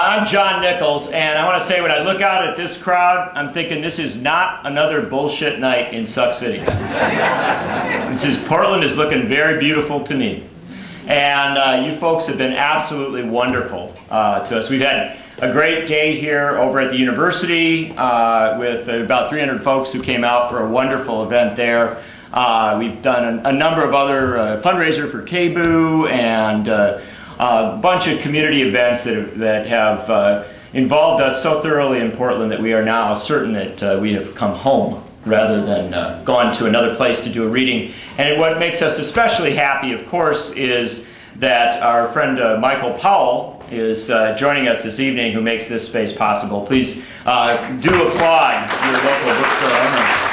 I'm John Nichols, and I want to say when I look out at this crowd, I'm thinking this is not another bullshit night in Suck City. Portland is looking very beautiful to me. And you folks have been absolutely wonderful to us. We've had a great day here over at the university with about 300 folks who came out for a wonderful event there. We've done a number of other fundraiser for KBOO and a bunch of community events that have involved us so thoroughly in Portland that we are now certain that we have come home rather than gone to another place to do a reading. And what makes us especially happy, of course, is that our friend Michael Powell is joining us this evening, who makes this space possible. Please do applaud your local bookstore owner.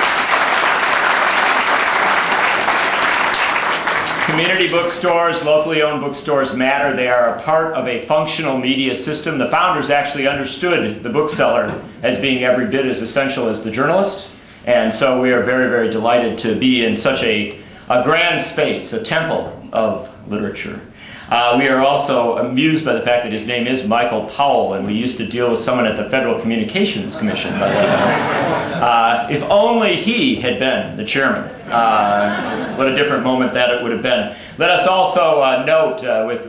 Community bookstores, locally owned bookstores matter. They are a part of a functional media system. The founders actually understood the bookseller as being every bit as essential as the journalist. And so we are very, very delighted to be in such a grand space, a temple of literature. We are also amused by the fact that his name is Michael Powell, and we used to deal with someone at the Federal Communications Commission by that name. If only he had been the chairman. What a different moment that it would have been. Let us also note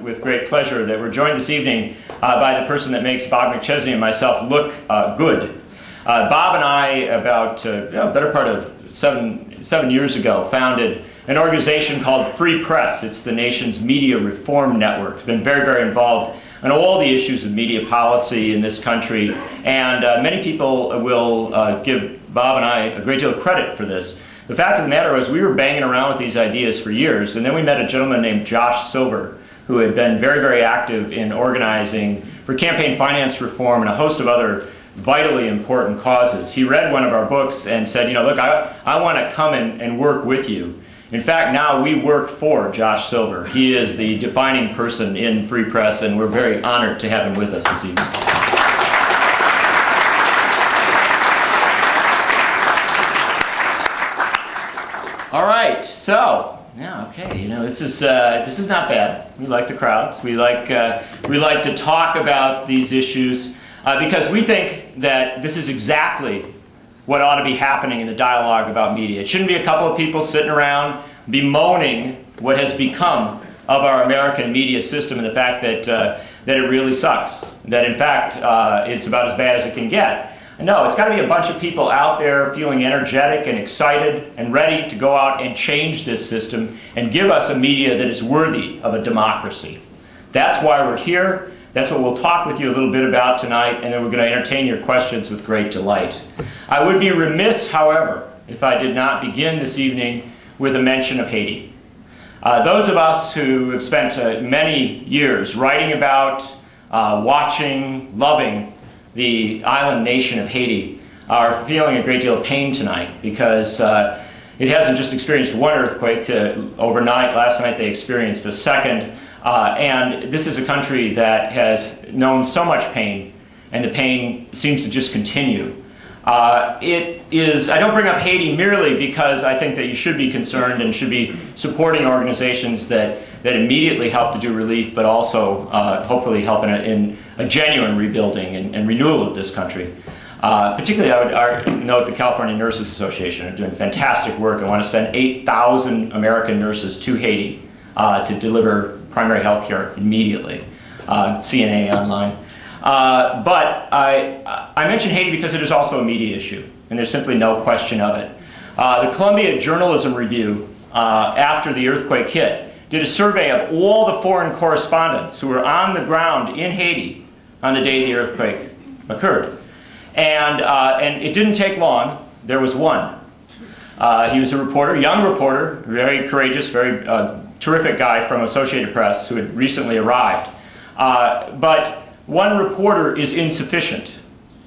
with great pleasure that we're joined this evening by the person that makes Bob McChesney and myself look good. Bob and I, about better part of seven years ago, founded an organization called Free Press. It's the nation's media reform network. It's been very, very involved in all the issues of media policy in this country. And many people will give Bob and I a great deal of credit for this. The fact of the matter is we were banging around with these ideas for years, and then we met a gentleman named Josh Silver, who had been very, very active in organizing for campaign finance reform and a host of other vitally important causes. He read one of our books and said, look, I want to come and work with you. In fact, now we work for Josh Silver. He is the defining person in Free Press, and we're very honored to have him with us this evening. All right, so okay. This is not bad. We like the crowds. We like to talk about these issues because we think that this is exactly what ought to be happening in the dialogue about media. It shouldn't be a couple of people sitting around bemoaning what has become of our American media system and the fact that it really sucks. That in fact it's about as bad as it can get. No, it's got to be a bunch of people out there feeling energetic and excited and ready to go out and change this system and give us a media that is worthy of a democracy. That's why we're here. That's what we'll talk with you a little bit about tonight, and then we're going to entertain your questions with great delight. I would be remiss, however, if I did not begin this evening with a mention of Haiti. Those of us who have spent many years writing about, watching, loving the island nation of Haiti are feeling a great deal of pain tonight because it hasn't just experienced one earthquake. Overnight, last night they experienced a second. And this is a country that has known so much pain, and the pain seems to just continue. I don't bring up Haiti merely because I think that you should be concerned and should be supporting organizations that immediately help to do relief, but also hopefully help in a genuine rebuilding and renewal of this country. Particularly, I would note the California Nurses Association are doing fantastic work. I want to send 8,000 American nurses to Haiti to deliver primary health care immediately. CNA online. But I mention Haiti because it is also a media issue, and there's simply no question of it. The Columbia Journalism Review, after the earthquake hit, did a survey of all the foreign correspondents who were on the ground in Haiti on the day the earthquake occurred. And it didn't take long. There was one. He was a reporter, young reporter, very courageous, very terrific guy from Associated Press who had recently arrived. But one reporter is insufficient.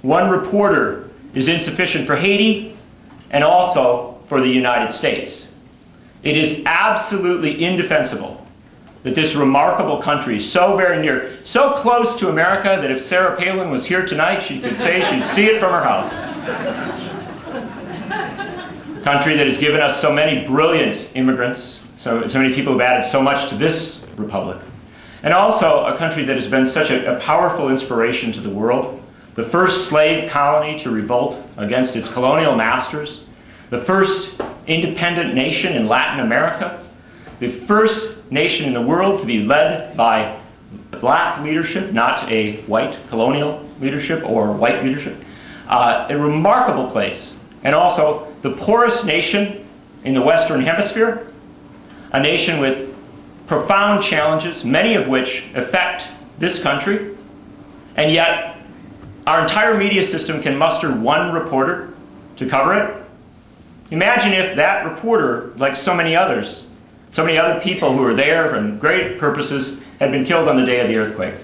One reporter is insufficient for Haiti and also for the United States. It is absolutely indefensible that this remarkable country, so very near, so close to America that if Sarah Palin was here tonight, she could say she'd see it from her house. Country that has given us so many brilliant immigrants, so many people who've added so much to this republic. and also a country that has been such a powerful inspiration to the world. The first slave colony to revolt against its colonial masters, the first independent nation in Latin America, the first nation in the world to be led by black leadership, not a white colonial leadership or white leadership. A remarkable place, and also the poorest nation in the Western Hemisphere, a nation with profound challenges, many of which affect this country, and yet our entire media system can muster one reporter to cover it. Imagine if that reporter, like so many other people who were there for great purposes, had been killed on the day of the earthquake.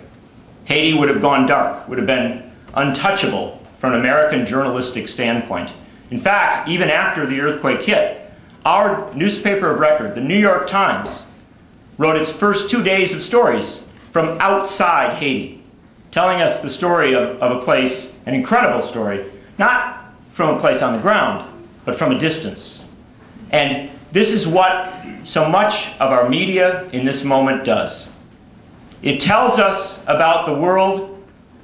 Haiti would have gone dark, would have been untouchable from an American journalistic standpoint. In fact, even after the earthquake hit, our newspaper of record, the New York Times, wrote its first 2 days of stories from outside Haiti, telling us the story of a place, an incredible story, not from a place on the ground, but from a distance. And this is what so much of our media in this moment does. It tells us about the world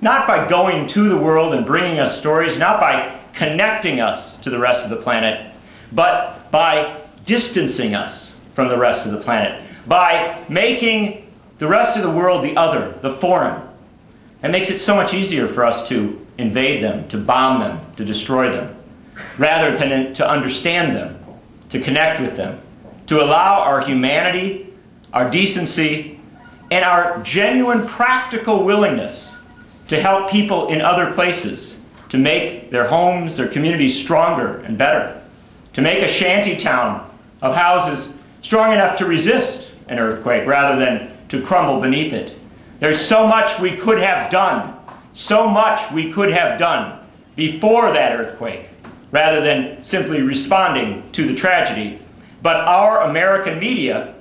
not by going to the world and bringing us stories, not by connecting us to the rest of the planet, but by distancing us from the rest of the planet, by making the rest of the world the other, the foreign. It makes it so much easier for us to invade them, to bomb them, to destroy them, rather than to understand them, to connect with them, to allow our humanity, our decency, and our genuine practical willingness to help people in other places, to make their homes, their communities stronger and better, to make a shanty town of houses strong enough to resist an earthquake rather than to crumble beneath it. There's so much we could have done, so much we could have done before that earthquake, rather than simply responding to the tragedy. But our American media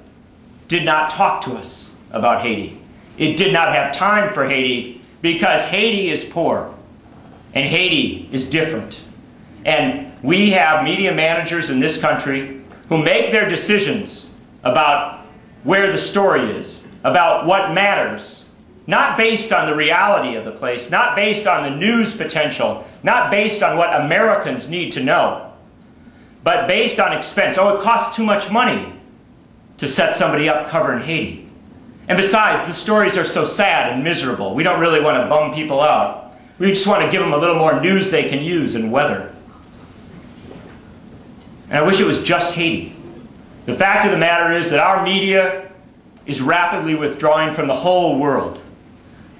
did not talk to us about Haiti. It did not have time for Haiti because Haiti is poor and Haiti is different. And we have media managers in this country who make their decisions about where the story is, about what matters, not based on the reality of the place, not based on the news potential, not based on what Americans need to know, but based on expense. Oh, it costs too much money to set somebody up covering Haiti. And besides, the stories are so sad and miserable. We don't really want to bum people out. We just want to give them a little more news they can use and weather. And I wish it was just Haiti. The fact of the matter is that our media is rapidly withdrawing from the whole world.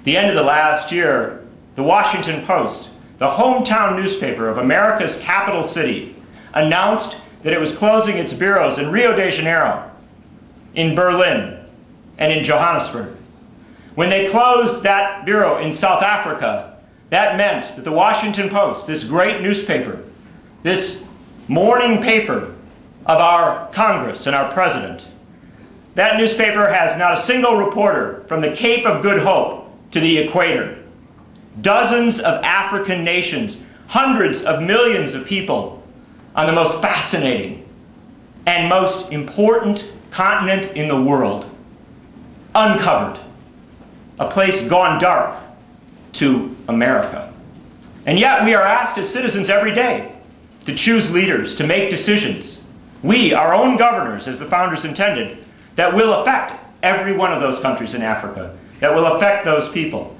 The end of the last year, the Washington Post, the hometown newspaper of America's capital city, announced that it was closing its bureaus in Rio de Janeiro, in Berlin, and in Johannesburg. When they closed that bureau in South Africa, that meant that the Washington Post, this great newspaper, this morning paper of our Congress and our President, that newspaper has not a single reporter from the Cape of Good Hope to the equator. Dozens of African nations, hundreds of millions of people on the most fascinating and most important continent in the world, uncovered, a place gone dark to America. And yet we are asked as citizens every day to choose leaders, to make decisions. We, our own governors, as the founders intended, that will affect every one of those countries in Africa, that will affect those people.